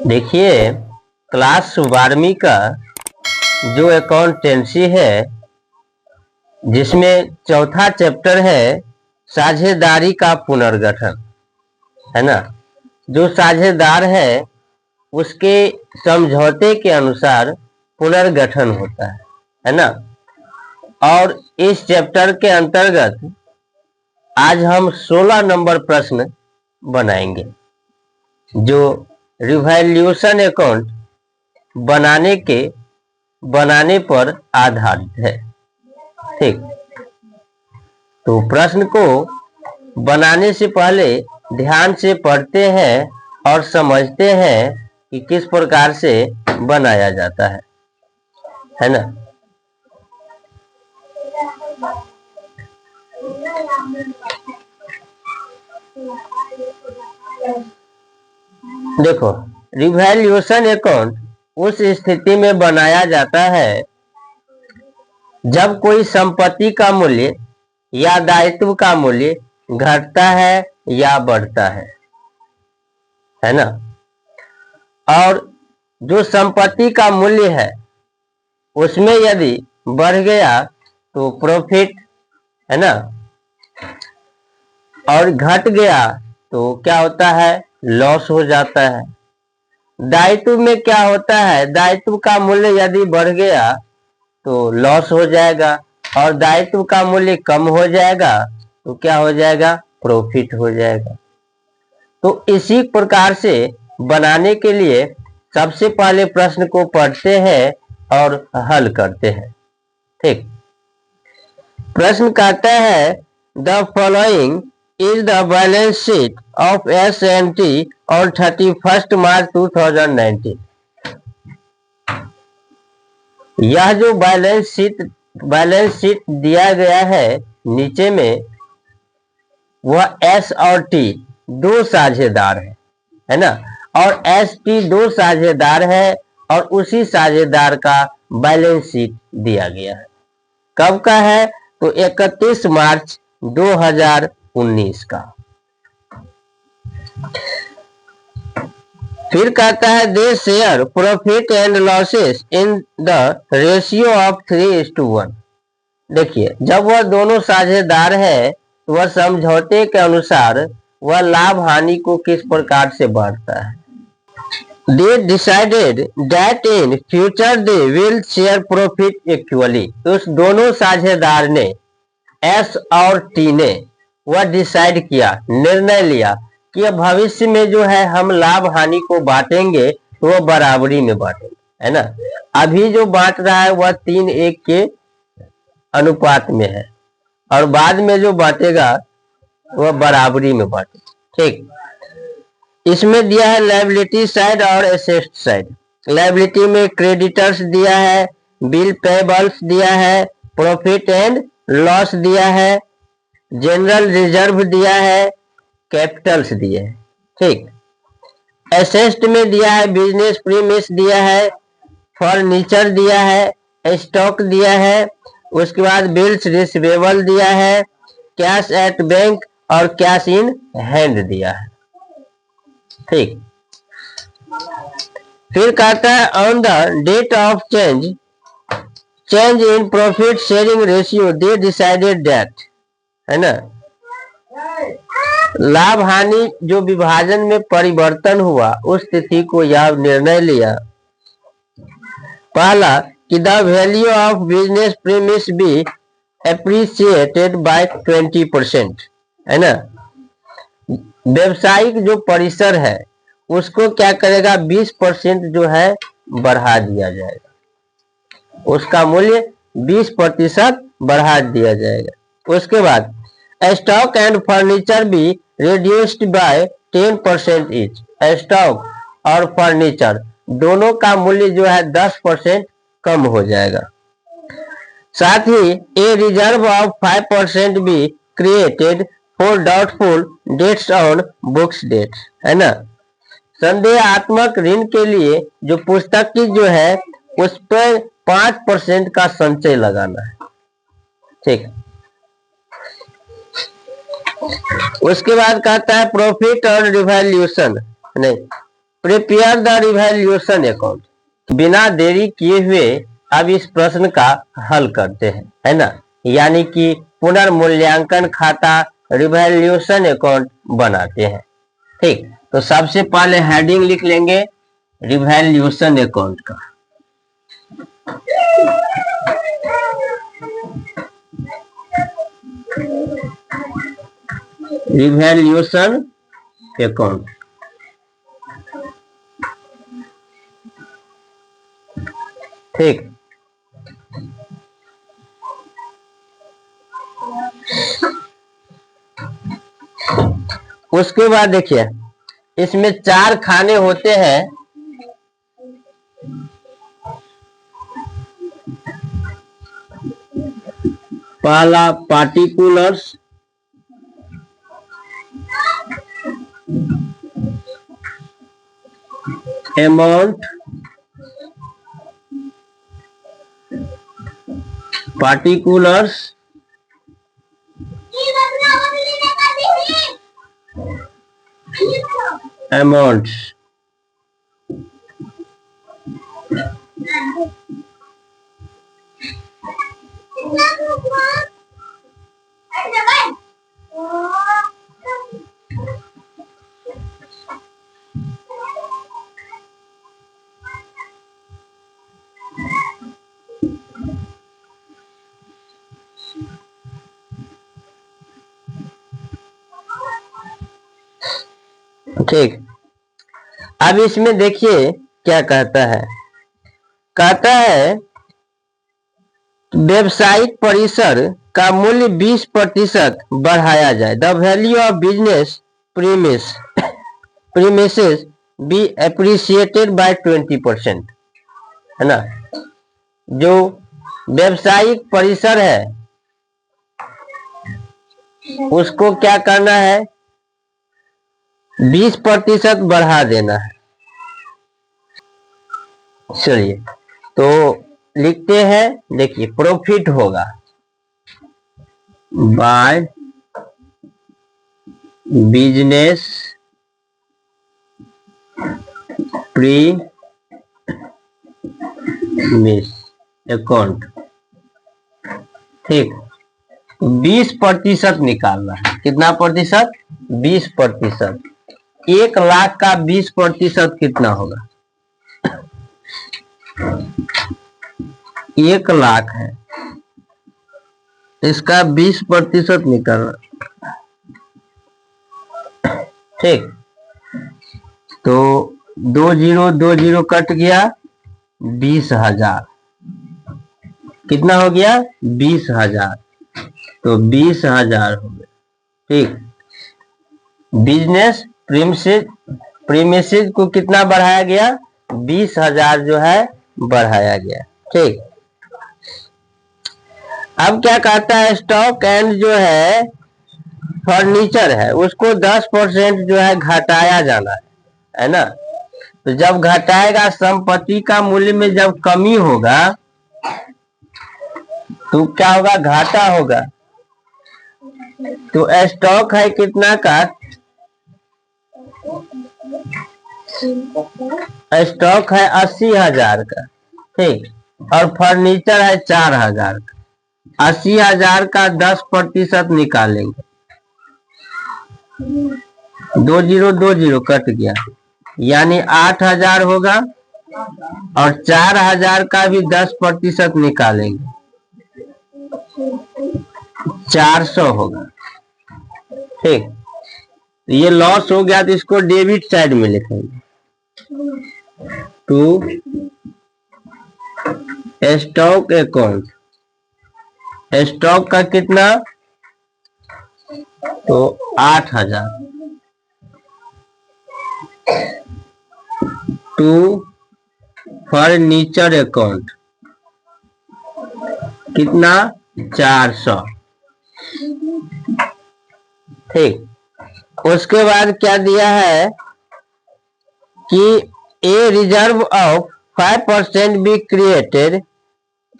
देखिए, क्लास 12वीं का जो अकाउंटेंसी है, जिसमें चौथा चैप्टर है साझेदारी का पुनर्गठन, है ना। जो साझेदार है उसके समझौते के अनुसार पुनर्गठन होता है ना। और इस चैप्टर के अंतर्गत आज हम 16 नंबर प्रश्न बनाएंगे जो रिवैल्यूएशन अकाउंट बनाने पर आधारित है। ठीक, तो प्रश्न को बनाने से पहले ध्यान से पढ़ते हैं और समझते हैं कि किस प्रकार से बनाया जाता है ना। देखो, रिवैल्यूएशन अकाउंट उस स्थिति में बनाया जाता है जब कोई संपत्ति का मूल्य या दायित्व का मूल्य घटता है या बढ़ता है ना। और जो संपत्ति का मूल्य है उसमें यदि बढ़ गया तो प्रॉफिट, है ना, और घट गया तो क्या होता है, लॉस हो जाता है। दायित्व में क्या होता है, दायित्व का मूल्य यदि बढ़ गया तो लॉस हो जाएगा और दायित्व का मूल्य कम हो जाएगा तो क्या हो जाएगा, प्रॉफिट हो जाएगा। तो इसी प्रकार से बनाने के लिए सबसे पहले प्रश्न को पढ़ते हैं और हल करते हैं। ठीक, प्रश्न कहता है the following is the balance sheet of S&T on 31 मार्च 2019। यह जो बैलेंस शीट दिया गया है नीचे में, वह S और T दो साझेदार है ना। और S-T दो साझेदार है और उसी साझेदार का बैलेंस शीट दिया गया है। कब का है, तो 31 मार्च 2019 का। फिर कहता है they share profit and losses in the ratio of 3:1। देखिए, जब वह दोनों साझेदार है तो वह समझौते के अनुसार वह लाभ हानि को किस प्रकार से बांटता है। They decided that in future they will share profit equally। तो उस दोनों साझेदार ने, S और T ने, वह डिसाइड किया, निर्णय लिया कि भविष्य में जो है हम लाभ हानि को बांटेंगे तो वह बराबरी में बांटेंगे, है ना। अभी जो बांट रहा है वह 3:1 के अनुपात में है और बाद में जो बांटेगा वह बराबरी में बांटेगा। ठीक, इसमें दिया है लायबिलिटी साइड और एसेट साइड। लायबिलिटी में क्रेडिटर्स दिया है, बिल पेबल्स दिया है, प्रॉफिट एंड लॉस दिया है, जनरल रिजर्व दिया है, कैपिटल्स दिए हैं। ठीक, एसेट में दिया है बिजनेस प्रीमिस दिया है, फर्नीचर दिया है, स्टॉक दिया है, उसके बाद बिल्स रिसीवेबल दिया है, कैश एट बैंक और कैश इन हैंड दिया है। ठीक, फिर कहता है on the date of change in profit sharing ratio they decided that, है ना। लाभ हानि जो विभाजन में परिवर्तन हुआ उस तिथि को यह निर्णय लिया, पहला कि the value of business premise be appreciated by 20%, है ना। व्यवसायिक जो परिसर है उसको क्या करेगा, 20% जो है बढ़ा दिया जाएगा, उसका मूल्य 20% बढ़ा दिया जाएगा। उसके बाद स्टॉक एंड फर्नीचर भी रिड्यूस्ड बाय 10% ईच। स्टॉक और फर्नीचर दोनों का मूल्य जो है 10% कम हो जाएगा। साथ ही ए रिजर्व ऑफ 5% भी created for doubtful debts on books debts, है ना। संदेहात्मक ऋण के लिए जो पुस्तक की जो है उस पर 5% का संचय लगाना है। ठीक, उसके बाद कहता है प्रॉफिट और रिवैल्यूएशन, नहीं, प्रिपेयर द रिवैल्यूएशन अकाउंट। बिना देरी किए हुए अब इस प्रश्न का हल करते हैं, है ना। यानी कि पुनर्मूल्यांकन खाता रिवैल्यूएशन अकाउंट बनाते हैं। ठीक, तो सबसे पहले हेडिंग लिख लेंगे रिवैल्यूएशन अकाउंट का। रिवैल्यूएशन अकाउंट, ठीक। उसके बाद देखिए इसमें 4 खाने होते हैं। पहला पार्टिकुलर्स, अमाउंट, पार्टिकुलर्स, अमाउंट्स। ठीक, अब इसमें देखिए क्या कहता है। कहता है व्यवसायिक परिसर का मूल्य 20% बढ़ाया जाए। The value of business premises be appreciated by 20%, है ना। जो व्यवसायिक परिसर है उसको क्या करना है, 20% बढ़ा देना है। चलिए तो लिखते हैं, देखिए प्रॉफिट होगा बाय बिजनेस प्रीमिस अकाउंट। ठीक, 20% निकालना है। कितना प्रतिशत? 20%। 1 लाख का 20% कितना होगा? 1 लाख है, इसका 20% निकालना। ठीक, तो 2020 कट गया, 20,000। कितना हो गया? 20,000। तो 20,000 हो गए। ठीक, बिजनेस प्रीमिसेस को कितना बढ़ाया गया? 20,000 जो है बढ़ाया गया। ठीक, अब क्या कहता है, स्टॉक एंड जो है फर्नीचर है उसको 10% जो है घटाया जाना है ना। तो जब घटाएगा, संपत्ति का मूल्य में जब कमी होगा तो क्या होगा? घाटा होगा। तो स्टॉक है कितना का? स्टॉक है 80,000 का। ठीक, और फर्नीचर है 4,000 का। 80,000 का 10% निकालेंगे, 2020 कट गया, यानी 8,000 होगा। और 4,000 का भी 10% निकालेंगे, 400 होगा। ठीक, ये लॉस हो गया तो इसको डेबिट साइड में लिखेंगे। टू स्टॉक अकाउंट, स्टॉक का कितना? तो 8,000। टू फर्नीचर अकाउंट कितना? 400। ठीक, उसके बाद क्या दिया है कि a reserve of 5% be created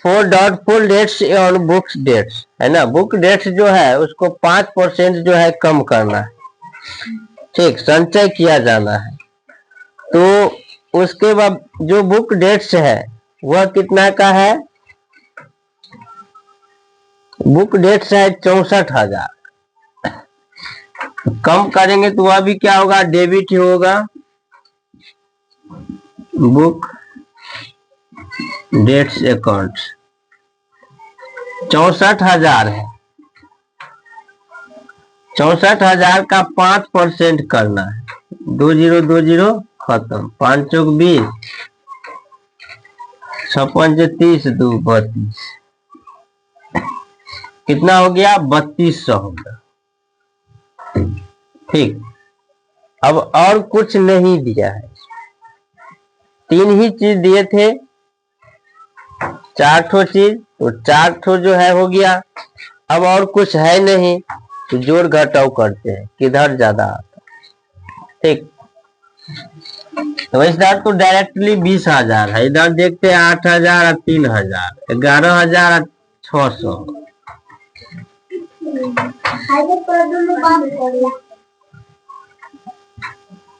for doubtful debts on books debts, है ना। बुक डेट्स जो है उसको 5% जो है कम करना है। ठीक, संचय किया जाना है। तो उसके बाद जो बुक डेट्स है वह कितना का है? बुक डेट्स है 64,000। कम करेंगे तो वह भी क्या होगा? डेबिट ही होगा। बुक डेट्स अकाउंट 64,000 है। 64,000 का 5% करना है। 2020 खत्म, 5 चौक 20, 56 30, 2 32, कितना हो गया? 3200 हो गया। ठीक, अब और कुछ नहीं दिया है, 3 ही चीज दिए थे, 4 ठो चीज, तो 4 ठो जो है हो गया। अब और कुछ है नहीं तो जोड़ घटाव करते हैं, किधर ज्यादा आता। ठीक, तो इधर तो डायरेक्टली 20,000 है, इधर देखते हैं 8,000 और 3,000, 11,000 और 600।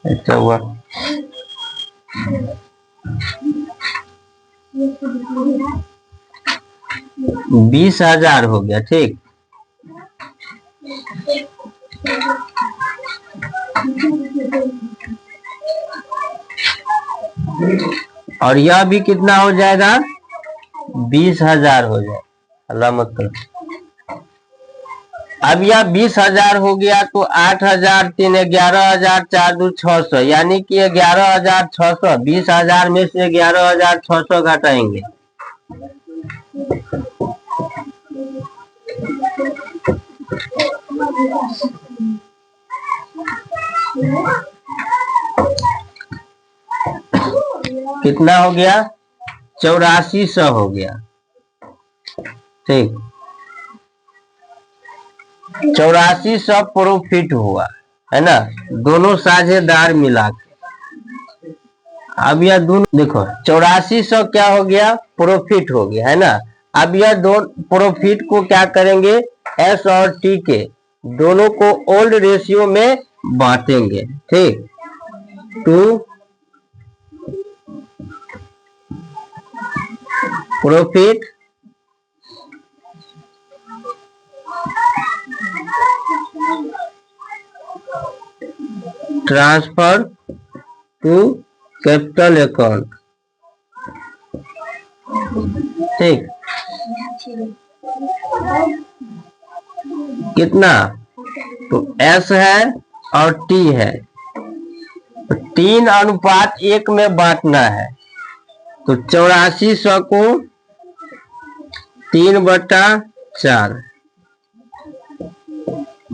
अच्छा हुआ 20,000 हो गया। ठीक, और यह भी कितना हो जाएगा? 20,000 हो जाए, अल्लाह मत कर। अब यह 20,000 हो गया तो 8,000 3 11,000 4 2 600, यानी कि 11,600। 20,000 में से 11,600 घटाएंगे, कितना हो गया? 8400 हो गया। ठीक, 8400 प्रॉफिट हुआ है ना, दोनों साझेदार मिला के। अब यह दोनों देखो 8400 क्या हो गया? प्रॉफिट हो गया है ना। अब यह दोनों प्रॉफिट को क्या करेंगे? एस और टी के दोनों को ओल्ड रेशियो में बांटेंगे। ठीक, 2 profit transfer to capital account. ठीक, कितना? तो एस है और टी है, तो 3:1 में बांटना है। तो 8400 को 3/4,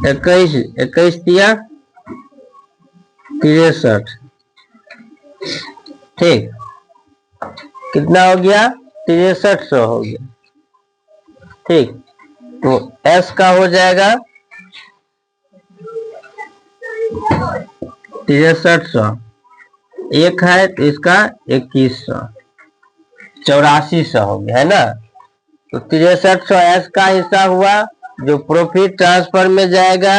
21 दिया 63। ठीक, कितना हो गया? 6300 हो गया। ठीक, तो एस का हो जाएगा 6300, एक है तो इसका 2100, 8400 हो गया है ना। तो 6300 एस का हिस्सा हुआ जो प्रॉफिट ट्रांसफर में जाएगा,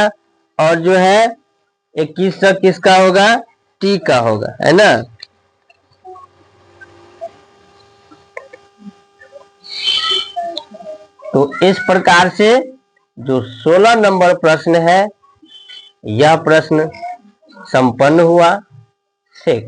और जो है 2100 किसका होगा? टी का होगा, है ना। तो इस प्रकार से जो 16 नंबर प्रश्न है यह प्रश्न संपन्न हुआ। ठीक।